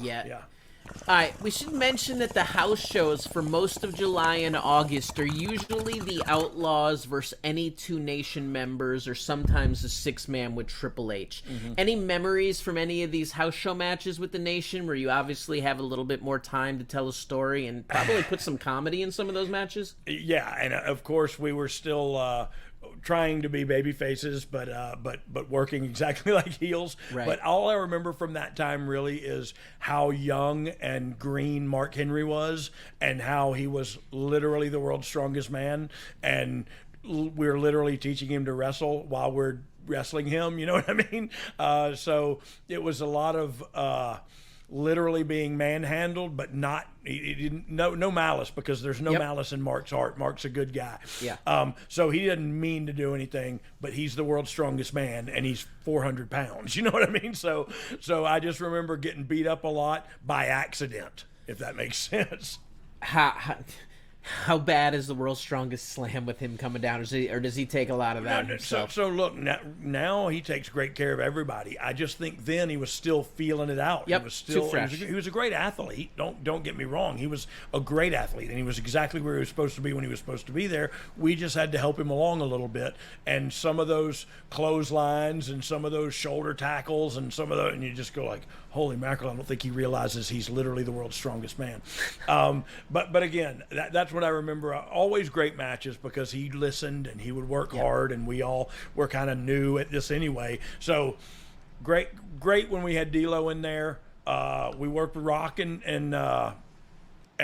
Yeah. Yeah. All right, we should mention that the house shows for most of July and August are usually the Outlaws versus any two Nation members, or sometimes a six-man with Triple H. Any memories from any of these house show matches with the Nation where you obviously have a little bit more time to tell a story and probably put some comedy in some of those matches? Yeah, and of course we were still trying to be baby faces, but working exactly like heels. Right. But all I remember from that time really is how young and green Mark Henry was, and how he was literally the world's strongest man, and we're literally teaching him to wrestle while we're wrestling him. You know what I mean? So it was a lot of literally being manhandled, but not he didn't, no malice, because there's no malice in Mark's heart. Mark's a good guy. Yeah. So he didn't mean to do anything, but he's the world's strongest man, and he's 400 pounds. You know what I mean? So I just remember getting beat up a lot by accident, if that makes sense. How bad is the world's strongest slam with him coming down, or does he take a lot of that himself? So look, now he takes great care of everybody. I just think then he was still feeling it out. Yep, He was still too fresh. He was a great athlete. Don't get me wrong. He was a great athlete, and he was exactly where he was supposed to be when he was supposed to be there. We just had to help him along a little bit. And some of those clotheslines and some of those shoulder tackles and some of those, and you just go like, holy mackerel, I don't think he realizes he's literally the world's strongest man. But again, that's what I remember. Always great matches, because he listened and he would work hard, and we all were kind of new at this anyway. So great when we had D'Lo in there. We worked with Rock and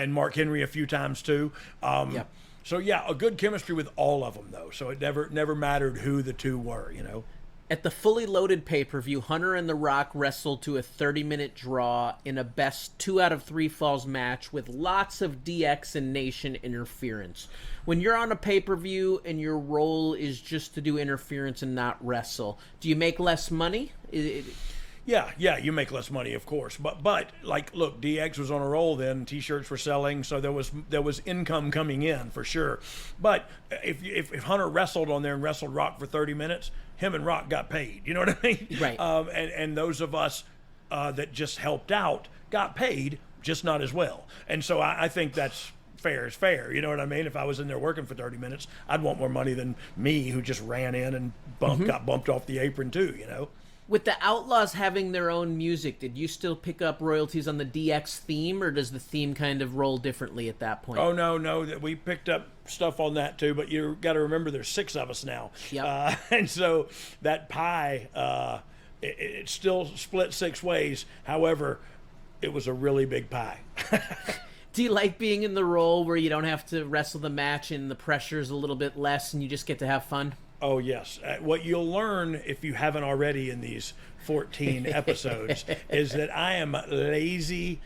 Mark Henry a few times too. So yeah, a good chemistry with all of them though. So it never mattered who the two were, you know. At the fully loaded pay-per-view, Hunter and The Rock wrestled to a 30-minute draw in a best 2 out of 3 falls match with lots of DX and Nation interference. When you're on a pay-per-view and your role is just to do interference and not wrestle, do you make less money? Yeah, you make less money, of course. But like, look, DX was on a roll then. T-shirts were selling, so there was income coming in for sure. But if Hunter wrestled on there and wrestled Rock for 30 minutes, him and Rock got paid. You know what I mean? Right. And those of us that just helped out got paid, just not as well. And so I think that's fair is fair. You know what I mean? If I was in there working for 30 minutes, I'd want more money than me, who just ran in and got bumped off the apron too. You know. With the Outlaws having their own music, did you still pick up royalties on the DX theme, or does the theme kind of roll differently at that point? Oh, no, we picked up stuff on that too, but you got to remember there's 6 of us now. Yep. And so that pie, it's still split 6 ways. However, it was a really big pie. Do you like being in the role where you don't have to wrestle the match and the pressure's a little bit less and you just get to have fun? Oh, yes. What you'll learn, if you haven't already in these 14 episodes, is that I am lazy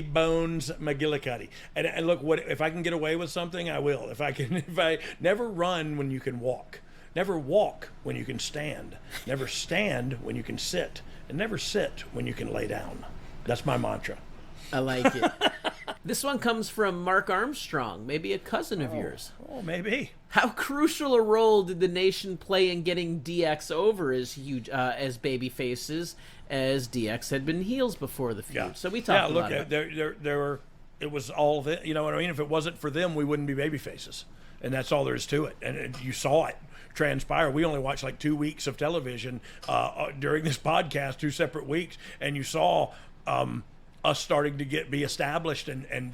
bones McGillicuddy. And look, if I can get away with something, I will. If I never run when you can walk. Never walk when you can stand. Never stand when you can sit. And never sit when you can lay down. That's my mantra. I like it. This one comes from Mark Armstrong, maybe a cousin of yours. Oh, maybe. How crucial a role did the Nation play in getting DX over as huge as baby faces, as DX had been heels before the feud? Yeah. So we talked about it. There were. It was all of it. You know what I mean? If it wasn't for them, we wouldn't be baby faces, and that's all there is to it. And you saw it transpire. We only watched like 2 weeks of television during this podcast, 2 separate weeks, and you saw us starting to be established, and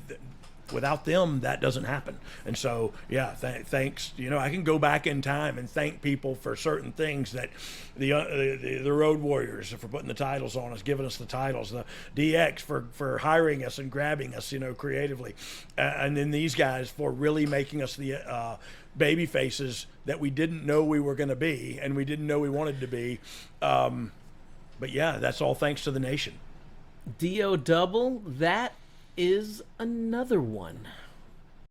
without them, that doesn't happen. And so, yeah, thanks. You know, I can go back in time and thank people for certain things, that the Road Warriors for putting the titles on us, giving us the titles, the DX for hiring us and grabbing us, you know, creatively, and then these guys for really making us the baby faces that we didn't know we were going to be, and we didn't know we wanted to be. But yeah, that's all thanks to the Nation. D.O. Double, that is another one.